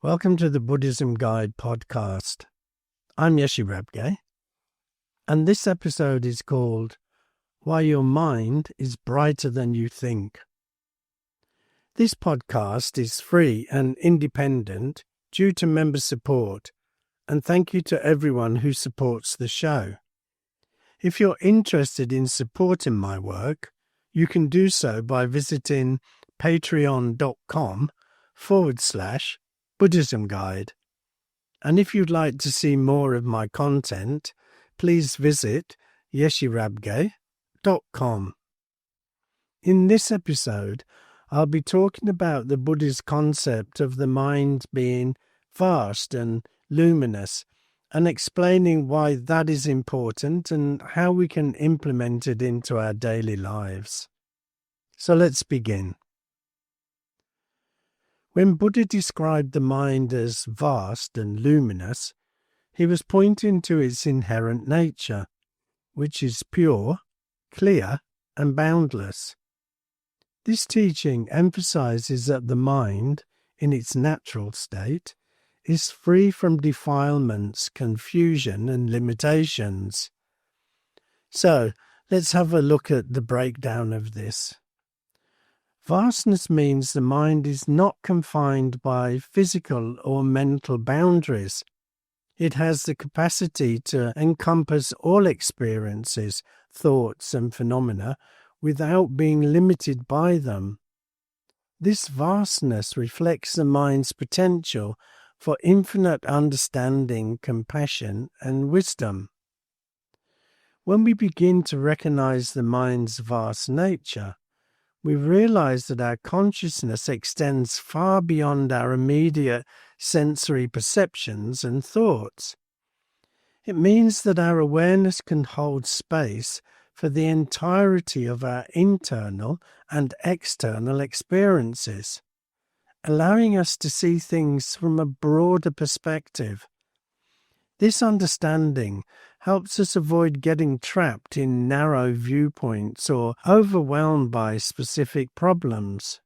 Welcome to the Buddhism Guide podcast. I'm Yeshe Rabgye, and this episode is called Why Your Mind is Brighter Than You Think. This podcast is free and independent due to member support, and thank you to everyone who supports the show. If you're interested in supporting my work, you can do so by visiting patreon.com/Buddhism Guide. And if you'd like to see more of my content, please visit yesherabgye.com. In this episode, I'll be talking about the Buddha's concept of the mind being vast and luminous, and explaining why that is important and how we can implement it into our daily lives. So let's begin. When Buddha described the mind as vast and luminous, he was pointing to its inherent nature, which is pure, clear, and boundless. This teaching emphasizes that the mind, in its natural state, is free from defilements, confusion, and limitations. So, let's have a look at the breakdown of this. Vastness means the mind is not confined by physical or mental boundaries. It has the capacity to encompass all experiences, thoughts, and phenomena without being limited by them. This vastness reflects the mind's potential for infinite understanding, compassion, and wisdom. When we begin to recognize the mind's vast nature, we realize that our consciousness extends far beyond our immediate sensory perceptions and thoughts. It means that our awareness can hold space for the entirety of our internal and external experiences, allowing us to see things from a broader perspective. This understanding helps us avoid getting trapped in narrow viewpoints or overwhelmed by specific problems.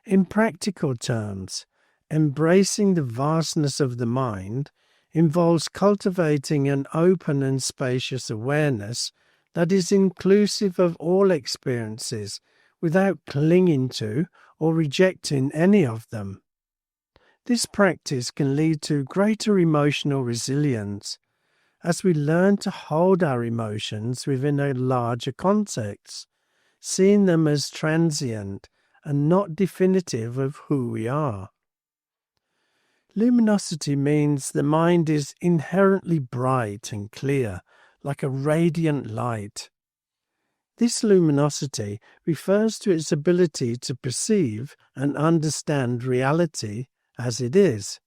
In practical terms, embracing the vastness of the mind involves cultivating an open and spacious awareness that is inclusive of all experiences without clinging to or rejecting any of them. This practice can lead to greater emotional resilience as we learn to hold our emotions within a larger context, seeing them as transient and not definitive of who we are. Luminosity means the mind is inherently bright and clear, like a radiant light. This luminosity refers to its ability to perceive and understand reality as it is,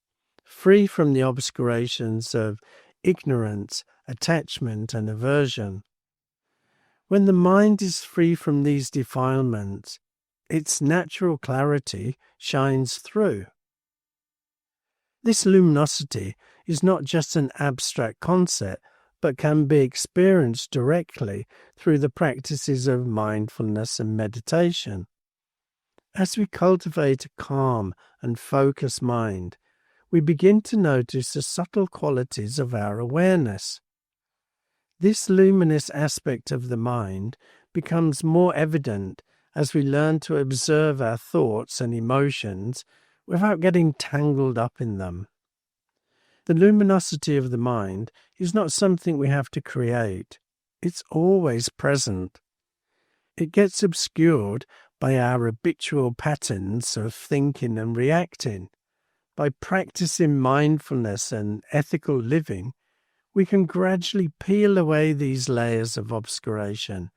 free from the obscurations of ignorance, attachment, and aversion. When the mind is free from these defilements, its natural clarity shines through. This luminosity is not just an abstract concept, but can be experienced directly through the practices of mindfulness and meditation. As we cultivate a calm and focused mind, we begin to notice the subtle qualities of our awareness. This luminous aspect of the mind becomes more evident as we learn to observe our thoughts and emotions without getting tangled up in them. The luminosity of the mind is not something we have to create. It's always present. It gets obscured by our habitual patterns of thinking and reacting. By practicing mindfulness and ethical living, we can gradually peel away these layers of obscuration,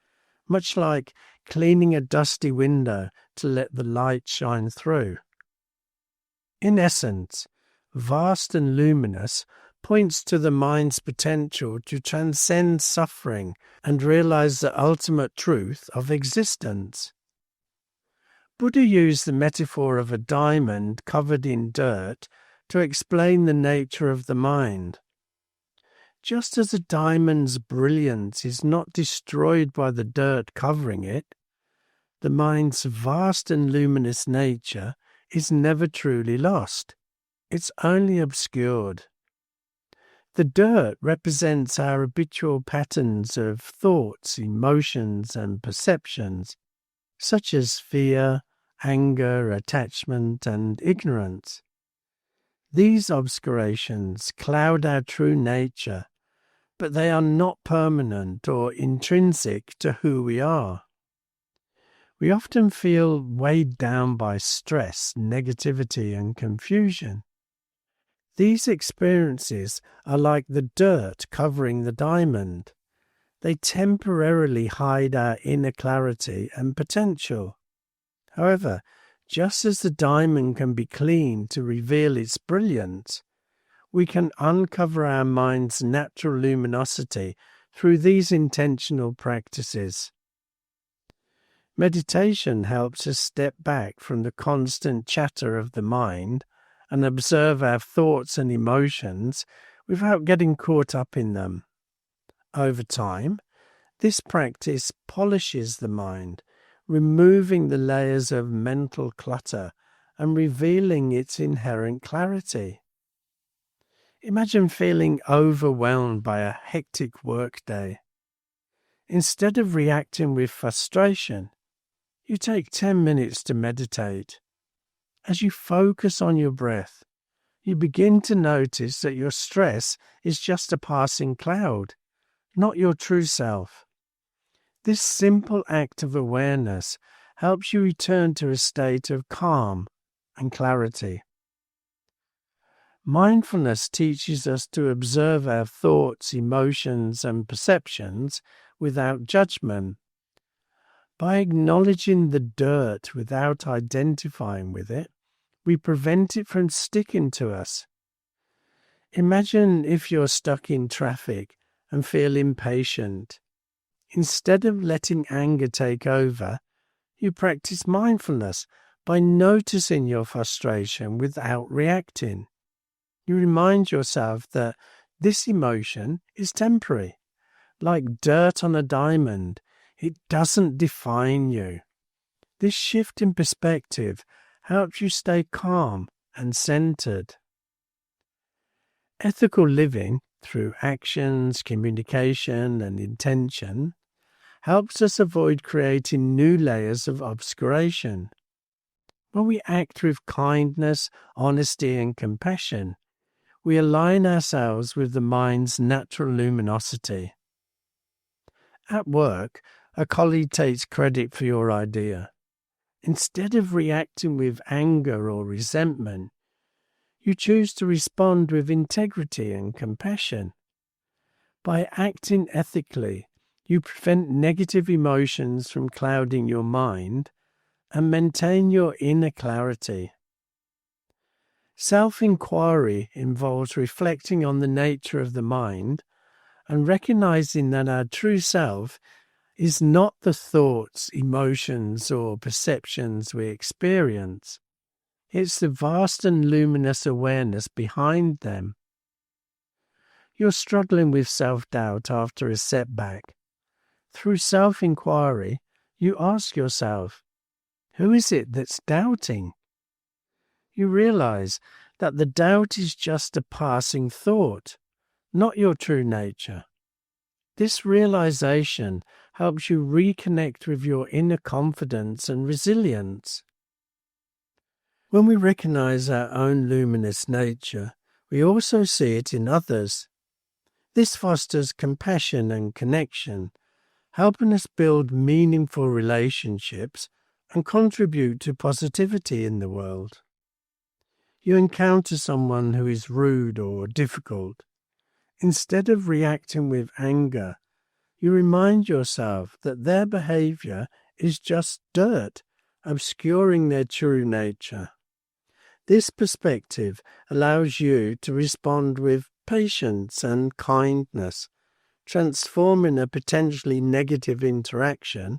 much like cleaning a dusty window to let the light shine through. In essence, vast and luminous points to the mind's potential to transcend suffering and realize the ultimate truth of existence. Buddha used the metaphor of a diamond covered in dirt to explain the nature of the mind. Just as a diamond's brilliance is not destroyed by the dirt covering it, the mind's vast and luminous nature is never truly lost. it's only obscured. The dirt represents our habitual patterns of thoughts, emotions, and perceptions, such as fear, anger, attachment, and ignorance. These obscurations cloud our true nature, but they are not permanent or intrinsic to who we are. We often feel weighed down by stress, negativity, and confusion. These experiences are like the dirt covering the diamond. They temporarily hide our inner clarity and potential. However, just as the diamond can be cleaned to reveal its brilliance, we can uncover our mind's natural luminosity through these intentional practices. Meditation helps us step back from the constant chatter of the mind and observe our thoughts and emotions without getting caught up in them. Over time, this practice polishes the mind, removing the layers of mental clutter and revealing its inherent clarity. Imagine feeling overwhelmed by a hectic workday. Instead of reacting with frustration, you take 10 minutes to meditate. As you focus on your breath, you begin to notice that your stress is just a passing cloud, not your true self. This simple act of awareness helps you return to a state of calm and clarity. Mindfulness teaches us to observe our thoughts, emotions, and perceptions without judgment. By acknowledging the dirt without identifying with it, we prevent it from sticking to us. Imagine if you're stuck in traffic and feel impatient. Instead of letting anger take over, you practice mindfulness by noticing your frustration without reacting. You remind yourself that this emotion is temporary. Like dirt on a diamond, it doesn't define you. This shift in perspective helps you stay calm and centered. Ethical living, through actions, communication, and intention, helps us avoid creating new layers of obscuration. When we act with kindness, honesty, and compassion, we align ourselves with the mind's natural luminosity. At work, a colleague takes credit for your idea. Instead of reacting with anger or resentment, you choose to respond with integrity and compassion. By acting ethically, you prevent negative emotions from clouding your mind and maintain your inner clarity. Self-inquiry involves reflecting on the nature of the mind and recognizing that our true self is not the thoughts, emotions, or perceptions we experience. It's the vast and luminous awareness behind them. You're struggling with self-doubt after a setback. Through self-inquiry, you ask yourself, who is it that's doubting? You realize that the doubt is just a passing thought, not your true nature. This realization helps you reconnect with your inner confidence and resilience. When we recognize our own luminous nature, we also see it in others. This fosters compassion and connection, helping us build meaningful relationships and contribute to positivity in the world. You encounter someone who is rude or difficult. Instead of reacting with anger, you remind yourself that their behavior is just dirt, obscuring their true nature. This perspective allows you to respond with patience and kindness, transforming a potentially negative interaction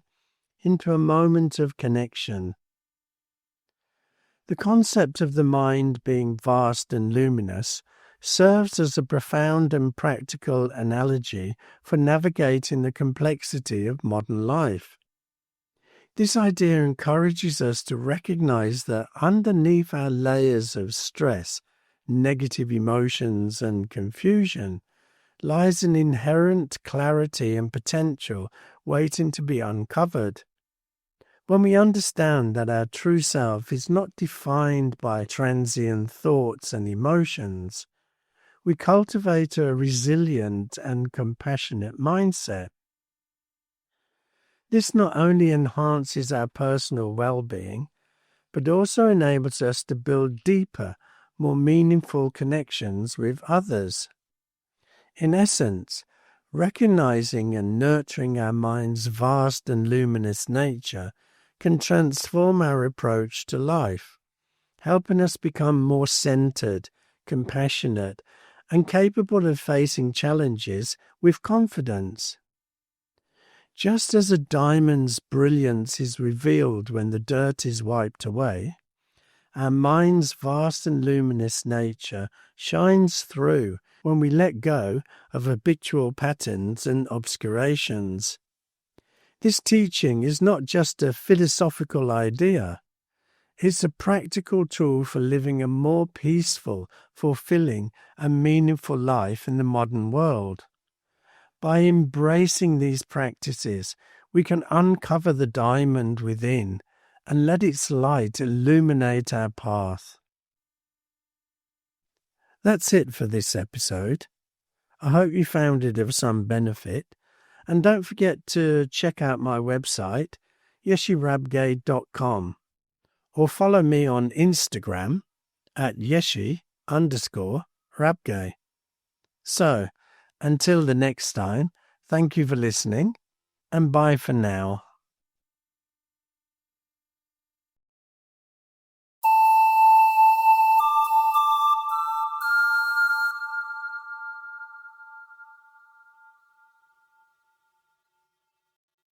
into a moment of connection. The concept of the mind being vast and luminous serves as a profound and practical analogy for navigating the complexity of modern life. This idea encourages us to recognize that underneath our layers of stress, negative emotions and confusion lies an inherent clarity and potential waiting to be uncovered. When we understand that our true self is not defined by transient thoughts and emotions, we cultivate a resilient and compassionate mindset. This not only enhances our personal well-being, but also enables us to build deeper, more meaningful connections with others. In essence, recognizing and nurturing our mind's vast and luminous nature can transform our approach to life, helping us become more centered, compassionate, and capable of facing challenges with confidence. Just as a diamond's brilliance is revealed when the dirt is wiped away, our mind's vast and luminous nature shines through when we let go of habitual patterns and obscurations. This teaching is not just a philosophical idea. It's a practical tool for living a more peaceful, fulfilling, and meaningful life in the modern world. By embracing these practices, we can uncover the diamond within and let its light illuminate our path. That's it for this episode. I hope you found it of some benefit, and don't forget to check out my website, yeshirabgay.com, or follow me on Instagram at yeshi_rabgay. So, until the next time, thank you for listening, and bye for now.